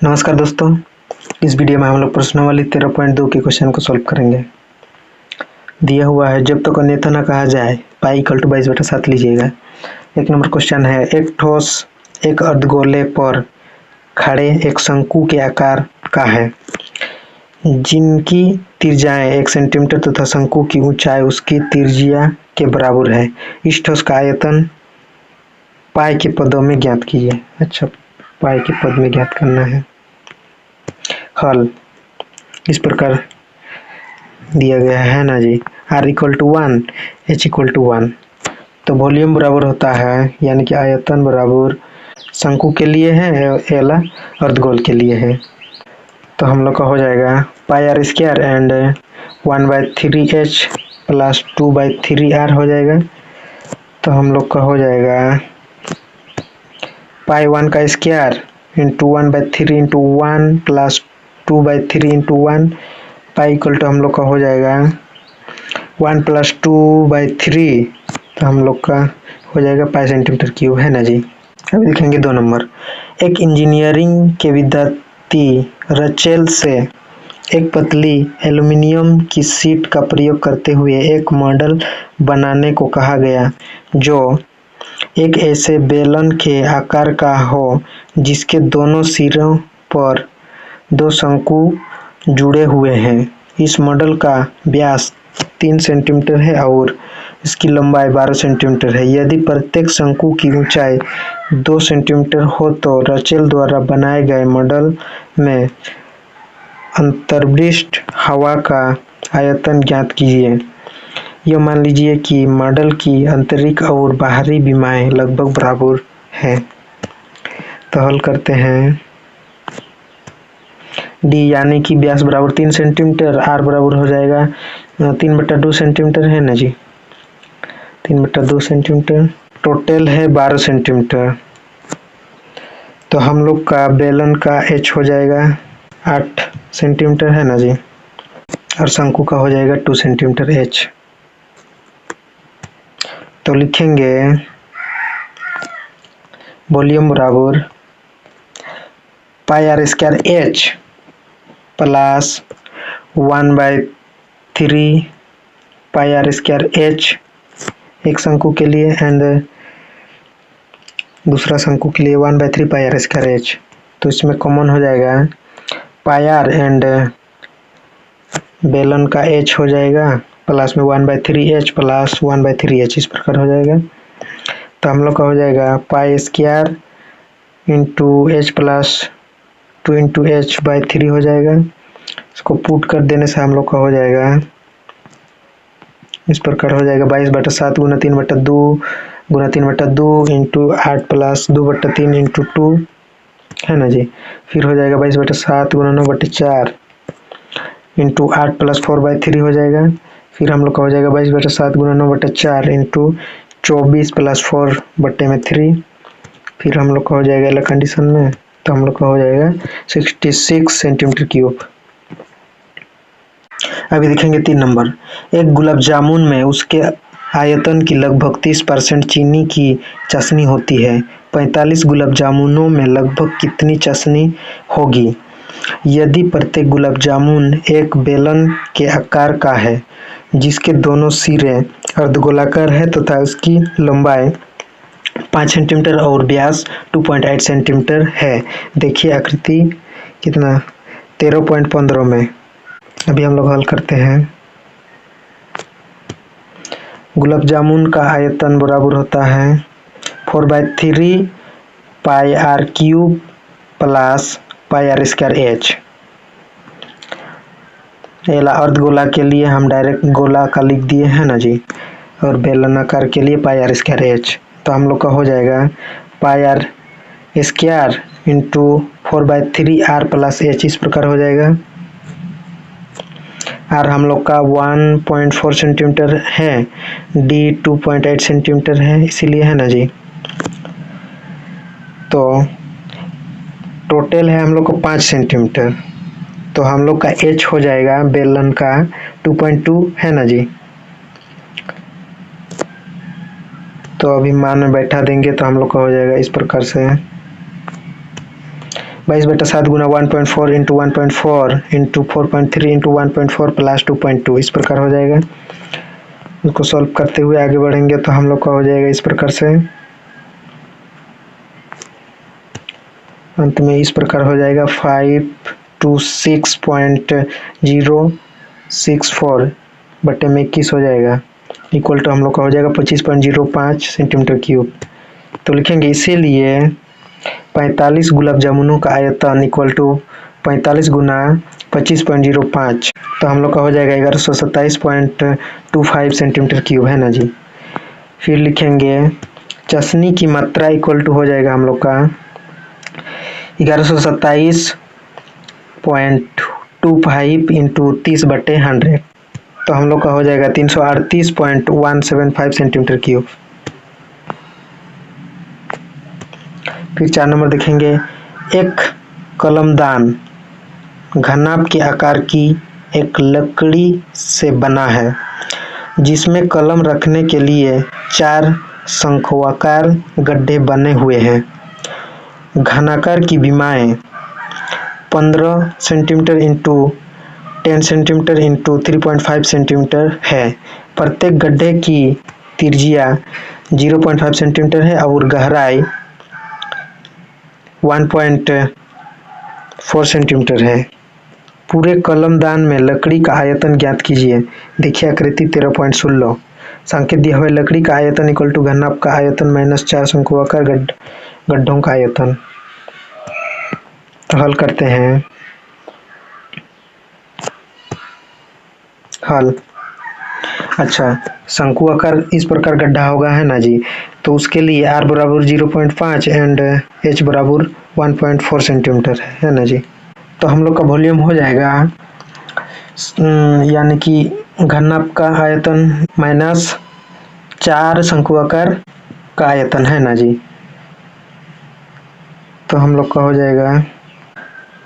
नमस्कार दोस्तों, इस वीडियो में हम लोग प्रश्नावली 13.2 के क्वेश्चन को सॉल्व करेंगे। दिया हुआ है जब तक अन्यथा न कहा जाए पाई इक्वल टू 22/7 लीजिएगा। एक नंबर क्वेश्चन है, एक ठोस एक अर्धगोले पर खड़े एक शंकु के आकार का है जिनकी त्रिज्याएं 1 सेंटीमीटर तथा शंकु की ऊंचाई उसकी त्रिज्या के बराबर है। इस ठोस का आयतन पाई के पदों में ज्ञात कीजिए। अच्छा, पाई के पद में ज्ञात करना है। हल इस प्रकार दिया गया है ना जी, R equal to 1 H equal to 1। तो वॉल्यूम बराबर होता है, यानी कि आयतन बराबर शंकु के लिए है, एल अर्धगोल के लिए है। तो हम लोग का हो जाएगा pi are square and 1/3H plus 2/3R हो जाएगा। तो हम लोग का हो जाएगा पाई 1 का square into 1/3 into 1 plus 2/3 into 1 pi equal to हम लोग का हो जाएगा 1 प्लस 2/3। तो हम लोग का हो जाएगा पाई सेंटीमीटर क्यूब, है ना जी। अभी देखेंगे 2 नंबर। एक इंजीनियरिंग के विद्यार्थी रचेल से एक पतली एल्यूमिनियम की शीट का प्रयोग करते हुए एक मॉडल बनाने को कहा गया जो एक ऐसे बेलन के आकार का हो जिसके दोनों सिरों पर 2 शंकु जुड़े हुए हैं। इस मॉडल का व्यास 3 सेंटीमीटर है और इसकी लंबाई 12 सेंटीमीटर है। यदि प्रत्येक शंकु की ऊंचाई 2 सेंटीमीटर हो तो रचेल द्वारा बनाए गए मॉडल में अंतर्विष्ट हवा का आयतन ज्ञात कीजिए। यह मान लीजिए कि मॉडल की आंतरिक और बाहरी विमाएं लगभग बराबर हैं। तो हल करते हैं। डी यानी कि व्यास बराबर 3 सेंटीमीटर, आर बराबर हो जाएगा 3/2 सेंटीमीटर, है ना जी। 3/2 सेंटीमीटर, टोटल है 12 सेंटीमीटर। तो हम लोग का बेलन का एच हो जाएगा 8 सेंटीमीटर, है ना जी, और शंकु का हो जाएगा 2 सेंटीमीटर एच। तो लिखेंगे वॉल्यूम बराबर pi are square h plus 1/3 pi are square H एक शंकु के लिए एंड दूसरा शंकु के लिए 1/3 पाई आर स्क्वायर एच। तो इसमें कॉमन हो जाएगा पाई आर एंड बेलन का एच हो जाएगा प्लस में 1/3H प्लस 1/3H, इस प्रकार हो जाएगा। तो हम लोग का हो जाएगा pi square into H plus 2 into H/3 हो जाएगा। इसको पुट कर देने से हम लोग का हो जाएगा इस प्रकार हो जाएगा 22/7 गुना 3/2 गुना 3/2 इंटू 8 प्लस 2/3 इंटू 2, है ना जी। फिर हो जाएगा 22/7 गुना 9/4 इंटू 8 प्लस 4/3 हो जाएगा। फिर हम लोग का हो जाएगा 22/7 गुना 9/4 इंटू 24 प्लस 4/3। फिर हम लोग का हो जाएगा अलग कंडीशन में, तो हम लोग का हो जाएगा 66 सेंटीमीटर क्यूब। अभी देखेंगे 3 नंबर। एक गुलाब जामुन में उसके आयतन की लगभग 30% चीनी की चाशनी होती है। 45 गुलाब जामुनों में लगभग कितनी चाशनी होगी? यदि प्रत्येक गुलाब जामुन एक बेलन के आकार का है जिसके दोनों सिरे अर्धगोलाकार है तथा उसकी लंबाई 5 सेंटीमीटर और व्यास 2.8 सेंटीमीटर है। देखिए आकृति कितना 13.15 में। अभी हम लोग हल करते हैं। गुलाब जामुन का आयतन बराबर होता है 4/3 pi are cube plus pi are square h. अर्धगोला के लिए हम डायरेक्ट गोला का लिख दिए हैं ना जी, और बेलनाकार के लिए पाई आर स्क्वायर एच। तो हम लोग का हो जाएगा pi are square into 4/3 r plus h, इस प्रकार हो जाएगा। आर हम लोग का 1.4 सेंटीमीटर है, डी 2.8 सेंटीमीटर है, इसीलिए, है ना जी। तो टोटल है हम लोग को 5 सेंटीमीटर। तो हम लोग का एच हो जाएगा बेलन का 2.2, है ना जी। तो अभी मान में बैठा देंगे तो हम लोग का हो जाएगा इस प्रकार से 22/7 गुना 1.4 इंटू 1.4 इंटू 4.3 इंटू 1.4 प्लस 2.2 इस प्रकार हो जाएगा। इसको सॉल्व करते हुए आगे बढ़ेंगे तो हम लोग का हो जाएगा इस प्रकार से, अंत में इस प्रकार हो जाएगा 526.064 बटे में 21 हो जाएगा, इक्वल टू हम लोग का हो जाएगा 25.05 सेंटीमीटर क्यूब। तो लिखेंगे इसीलिए 45 गुलाब जामुनों का आयतन इक्वल टू 45 गुना 25.05, तो हम लोग का हो जाएगा 1127.25 सेंटीमीटर क्यूब, है ना जी। फिर लिखेंगे चाशनी की मात्रा इक्वल टू हो जाएगा हम लोग का 1127.25 इंटू 30/100, तो हम लोग का हो जाएगा 338.175 सेंटीमीटर क्यूब। फिर 4 नंबर देखेंगे, एक कलमदान घनाभ के आकार की एक लकड़ी से बना है जिसमें कलम रखने के लिए 4 शंक्वाकार गड्ढे बने हुए हैं। घनाकार की विमाएं 15 centimetre into 10 centimetre into 3.5 centimetre है। प्रत्येक गड्ढे की त्रिज्या 0.5 सेंटीमीटर है और गहराई 1.4 सेंटीमीटर है। पूरे कलमदान में लकड़ी का आयतन ज्ञात कीजिए। देखिए आकृति 13.16, संकेत दिया हुआ है लकड़ी का आयतन इक्वल टू घनाभ का आयतन माइनस 4 शंक्वाकार गड्ढों का आयतन। तो हल करते हैं। हल, अच्छा, शंक्वाकार इस प्रकार गड्ढा होगा, है ना जी। तो उसके लिए r बराबर 0.5 एंड h बराबर 1.4 सेंटीमीटर है ना जी। तो हम लोग का वॉल्यूम हो जाएगा यानी कि घनाभ का आयतन माइनस 4 शंक्वाकार का आयतन, है ना जी। तो हम लोग का हो जाएगा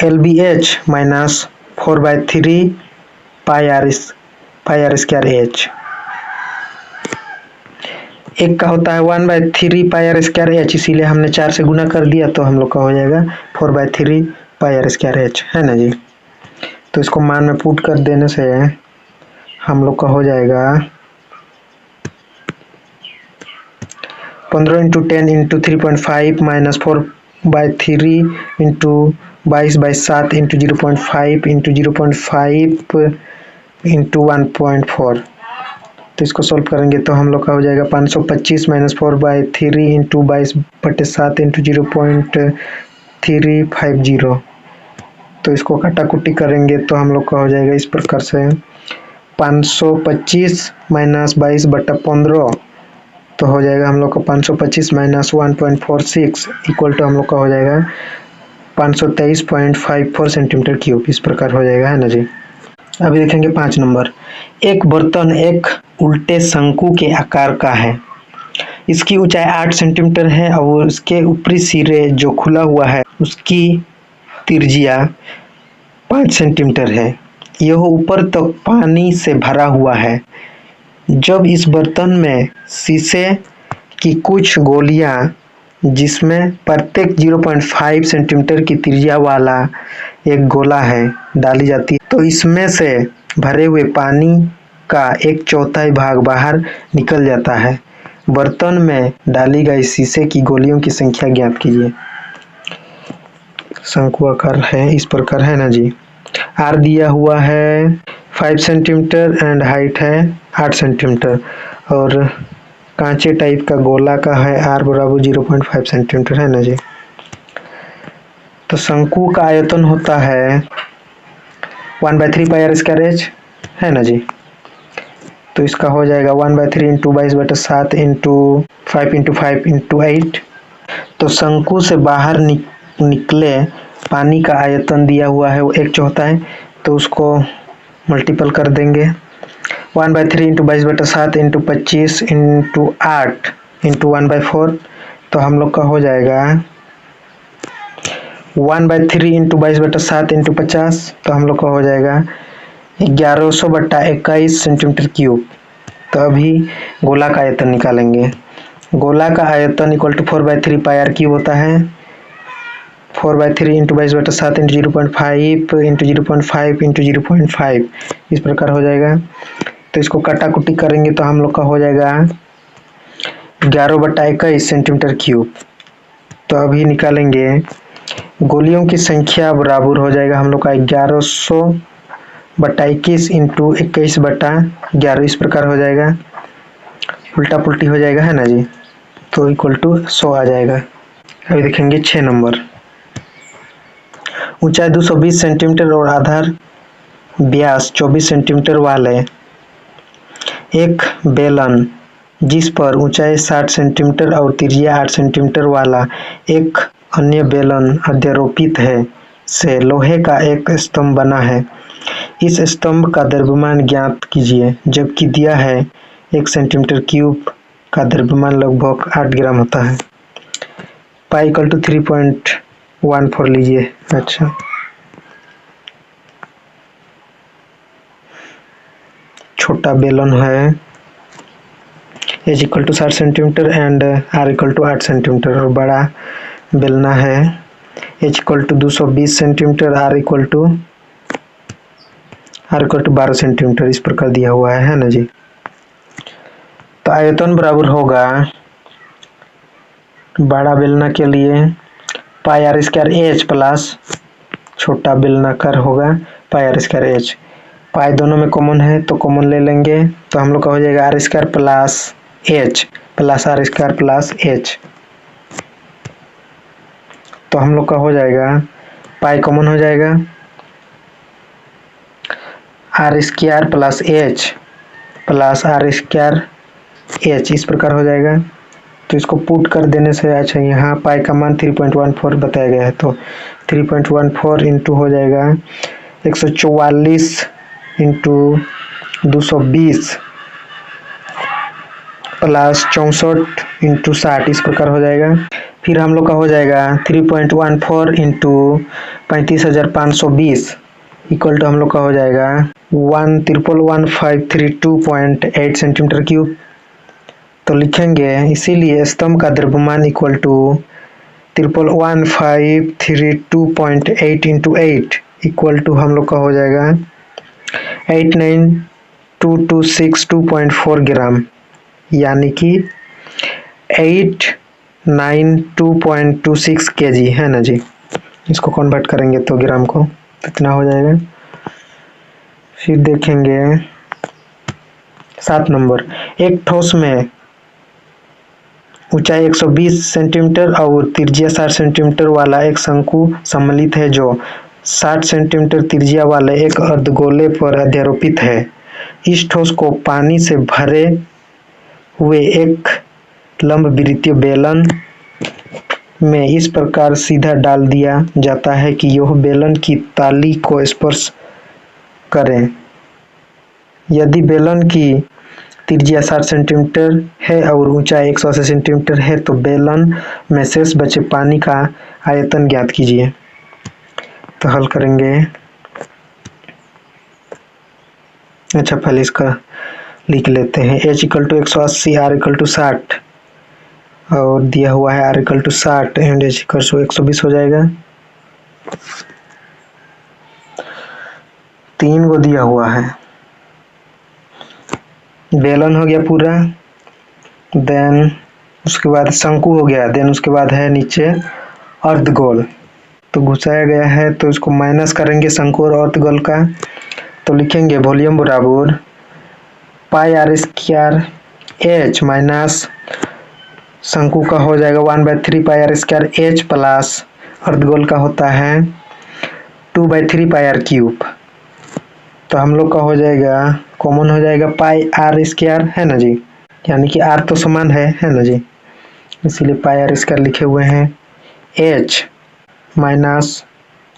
LBH minus 4/3 pi are square H. एक का होता है 1/3 पाई आर स्क्वायर एच, इसीलिए हमने 4 से गुना कर दिया, तो हम लोग का हो जाएगा 4/3 पाई आर स्क्वायर एच, है ना जी। तो इसको मान में पुट कर देने से हम लोग का हो जाएगा 15 into 10 into 3.5 minus 4/3 into 22/7 into 0.5 into 0.5 into 1.4। तो इसको सॉल्व करेंगे तो हम लोग का हो जाएगा 525 माइनस 4/3 इंटू 22/7 इंटू 0.350। तो इसको काटाकुटी करेंगे तो हम लोग का हो जाएगा इस प्रकार से 525 माइनस 22/15, तो हो जाएगा हम लोग का 525 माइनस 1.46 इक्वल टू हम लोग का हो जाएगा 523.54 सेंटीमीटर क्यूब, इस प्रकार हो जाएगा, है ना जी। अभी देखेंगे 5 नंबर, एक बर्तन एक उल्टे शंकु के आकार का है। इसकी ऊंचाई 8 सेंटीमीटर है और उसके ऊपरी सिरे जो खुला हुआ है उसकी त्रिज्या 5 सेंटीमीटर है। यह ऊपर तक पानी से भरा हुआ है। जब इस बर्तन में शीशे की कुछ गोलियां जिसमें प्रत्येक 0.5 सेंटीमीटर की त्रिज्या वाला एक गोला है डाली जाती है, तो इसमें से भरे हुए पानी का 1/4 भाग बाहर निकल जाता है। बर्तन में डाली गई शीशे की गोलियों की संख्या ज्ञात कीजिए। शंक्वाकार है इस प्रकार, है ना जी। आर दिया हुआ है 5 सेंटीमीटर एंड हाइट है 8 सेंटीमीटर और कांचे टाइप का गोला का है आर बराबर 0.5 सेंटीमीटर, है ना जी। तो शंकु का आयतन होता है 1/3 पाई आर स्क्वायर एच, है ना जी। तो इसका हो जाएगा 1/3 इंटू 22/7 इंटू 5 इंटू 5 इंटू 8। तो शंकु से बाहर निकले पानी का आयतन दिया हुआ है वो 1/4 है, तो उसको मल्टीपल कर देंगे 1/3 इंटू 22/7 इंटू 25 इंटू 8 इंटू 1/4। तो हम लोग का हो जाएगा 1/3 इंटू 22/7 इंटू 50, तो हम लोग का हो जाएगा 1100/21 सेंटीमीटर क्यूब। तो अभी गोला का आयतन निकालेंगे। गोला का आयतन equal to 4/3 pi are cube होता है। 4/3 इंटू 22/7 इंटू 0.5 इंटू 0.5 इंटू 0.5 इस प्रकार हो जाएगा। तो इसको काटाकुटी करेंगे तो हम लोग का हो जाएगा 11/21 सेंटीमीटर क्यूब। तो अभी निकालेंगे गोलियों की संख्या बराबर हो जाएगा हम लोग का 1100/21 इंटू 21/11 इस प्रकार हो जाएगा। उल्टा पुल्टी हो जाएगा है ना जी, तो इक्वल टू 100 आ जाएगा। अभी देखेंगे 6 नंबर। ऊंचाई 220 सेंटीमीटर और आधार व्यास 24 सेंटीमीटर वाले एक बेलन जिस पर ऊंचाई 60 सेंटीमीटर और त्रिज्या 8 सेंटीमीटर वाला एक अन्य बेलन अध्यारोपित है से लोहे का एक स्तंभ बना है। इस स्तंभ का द्रव्यमान ज्ञात कीजिए, जबकि दिया है 1 सेंटीमीटर क्यूब का द्रव्यमान लगभग 8 ग्राम होता है। पाई इक्वल टू 3.14 लीजिए। अच्छा, छोटा बेलन है, H equal to 60 centimetre and R equal to 8 centimetre, और बड़ा बेलना है H equal to 220 centimetre, R equal to 12 centimetre इस प्रकार दिया हुआ है ना जी। तो आयतन बराबर होगा बड़ा बेलना के लिए पाई आर स्क्वायर एच प्लस छोटा बेलनाकार होगा पाई आर स्क्वायर एच। पाई दोनों में कॉमन है तो कॉमन ले लेंगे, तो हम लोग का हो जाएगा R square plus H plus R square plus H. तो हम लोग का हो जाएगा पाई कॉमन हो जाएगा, R square plus H plus R square H इस प्रकार हो जाएगा। तो इसको पुट कर देने से, अच्छा यहाँ पाई का मान 3.14 बताया गया है, तो 3.14 इंटू हो जाएगा 144 इंटू 220 प्लस 64 इंटू 60 इस प्रकार हो जाएगा। फिर हम लोग का हो जाएगा 3.14 इंटू 35,520 इक्वल टू हम लोग का हो जाएगा 1,11532.8 सेंटीमीटर क्यूब। तो लिखेंगे इसीलिए स्तंभ का द्रव्यमान equal to 1,11532.8 into 8 equal to हम लोग का हो जाएगा 89226.2 ग्राम, यानी कि 892.26 kg है ना जी। इसको कन्वर्ट करेंगे तो ग्राम को कितना हो जाएगा। फिर देखेंगे 7 नंबर। एक ठोस में ऊंचाई 120 सेंटीमीटर और त्रिज्या 60 सेंटीमीटर वाला एक शंकु सम्मिलित है जो 60 सेंटीमीटर त्रिज्या वाले एक अर्धगोले पर अध्यारोपित है। इस ठोस को पानी से भरे हुए एक लंबवृत्तीय बेलन में इस प्रकार सीधा डाल दिया जाता है कि यह बेलन की ताली को स्पर्श करें। यदि बेलन की त्रिज्या 60 सेंटीमीटर है और ऊंचाई 180 सेंटीमीटर है तो बेलन में शेष बचे पानी का आयतन ज्ञात कीजिए। तो हल करेंगे। अच्छा, पहले इसका लिख लेते हैं। H equal to 180, R equal to 60 और दिया हुआ है R equal to 60 and H equal to 120 हो जाएगा। 3 को दिया हुआ है, बेलन हो गया पूरा, देन उसके बाद शंकु हो गया, देन उसके बाद है नीचे अर्धगोल। तो घुसाया गया है तो इसको माइनस करेंगे शंकु और अर्धगोल का। तो लिखेंगे वॉल्यूम बराबर pi are square H minus शंकु का हो जाएगा 1/3 pi are square h plus अर्धगोल का होता है 2/3 पाई आर क्यूब। तो हम लोग का हो जाएगा कॉमन हो जाएगा पाई आर स्क्वायर है ना जी, यानी कि आर तो समान है ना जी, इसीलिए पाई आर स्क्वायर लिखे हुए हैं। H minus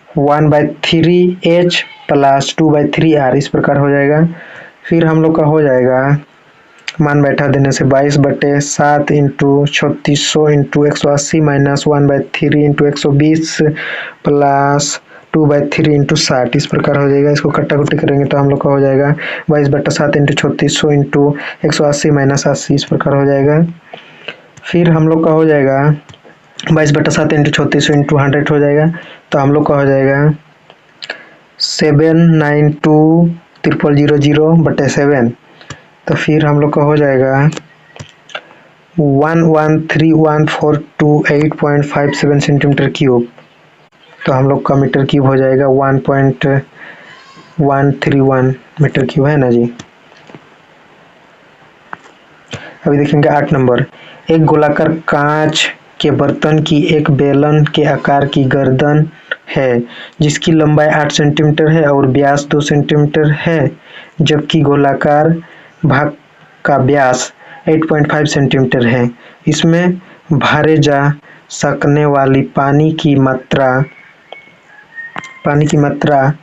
1/3 H plus 2/3 R इस प्रकार हो जाएगा। फिर हम लोग का हो जाएगा मान बैठा देने से 22/7 into 3600 into 180 minus 1/3 into 120 plus 2/3 into 60 इस प्रकार हो जाएगा। इसको कट्टा-कुट्टी करेंगे तो हम लोग का हो जाएगा 22/7 इंटू 3600 इंटू 180 माइनस 80 इस प्रकार हो जाएगा। फिर हम लोग का हो जाएगा 22/7 इंटू 36 इंटू 100 हो जाएगा। तो हम लोग का हो जाएगा 7920000/7। तो फिर हम लोग का हो जाएगा 113142.857 सेंटीमीटर क्यूब। तो हम लोग का मीटर क्यूब हो जाएगा 1.131 मीटर क्यूब, है ना जी। अभी देखेंगे 8 नंबर। एक गोलाकार कांच के बर्तन की एक बेलन के आकार की गर्दन है जिसकी लंबाई 8 सेंटीमीटर है और व्यास 2 सेंटीमीटर है, जबकि गोलाकार भाग का व्यास 8.5 सेंटीमीटर है। इसमें भरे जा सकने वाली पानी की मात्रा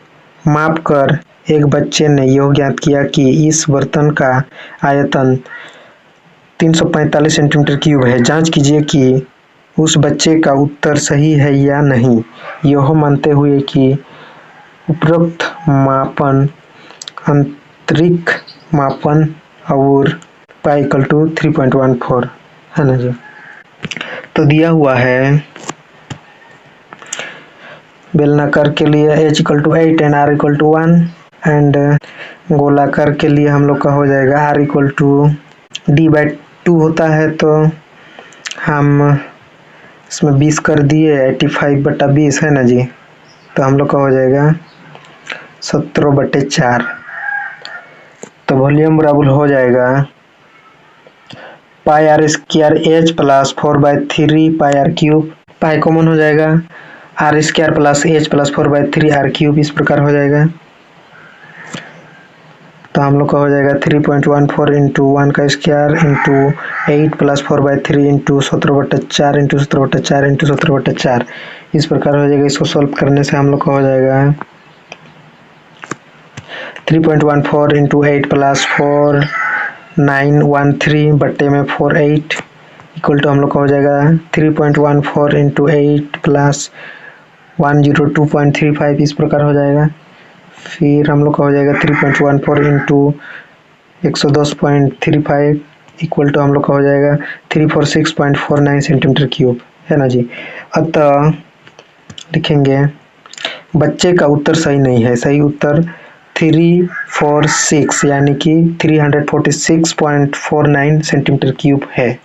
माप कर एक बच्चे ने यह ज्ञात किया कि इस बर्तन का आयतन 345 सेंटीमीटर क्यूब है। जांच कीजिए कि उस बच्चे का उत्तर सही है या नहीं, यह मानते हुए कि उपरोक्त मापन आंतरिक मापन और पाई इक्वल टू 3.14 है ना जी। तो दिया हुआ है बेलनाकार के लिए h equal to 8 and r equal to 1 and गोलाकार के लिए हम लोग का हो जाएगा r इक्वल टू d/2 होता है। तो हम इसमें 20 कर दिए, 85/20 है ना जी। तो हम लोग का हो जाएगा 17/4। तो वॉल्यूम बराबर हो जाएगा पाई r स्क्वायर h प्लस 4/3 पाई r क्यूब। पाई कॉमन हो जाएगा, r square plus h plus 4/3 r cube इस प्रकार हो जाएगा। तो हम लोग का हो जाएगा 3.14 इंटू 1 का square into 8 plus 4/3 into 17/4 into 17/4 into 17/4 इस प्रकार हो जाएगा। इसको सॉल्व करने से हम लोग का हो जाएगा 3.14 इंटू 8 प्लस 4913 बट्टे में 48 इक्वल टू हम लोग का हो जाएगा 3.14 इंटू 8 प्लस 102.35 इस प्रकार हो जाएगा। फिर हम लोग का हो जाएगा 3.14 इंटू 110.35 इक्वल टू हम लोग का हो जाएगा 346.49 सेंटीमीटर क्यूब, है ना जी। अतः लिखेंगे बच्चे का उत्तर सही नहीं है, सही उत्तर 346 यानी कि 346.49 सेंटीमीटर क्यूब है।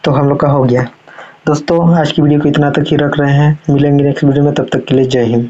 तो हम लोग का हो गया। दोस्तों आज की वीडियो को इतना तक ही रख रहे हैं, मिलेंगे नेक्स्ट वीडियो में, तब तक के लिए जय हिंद।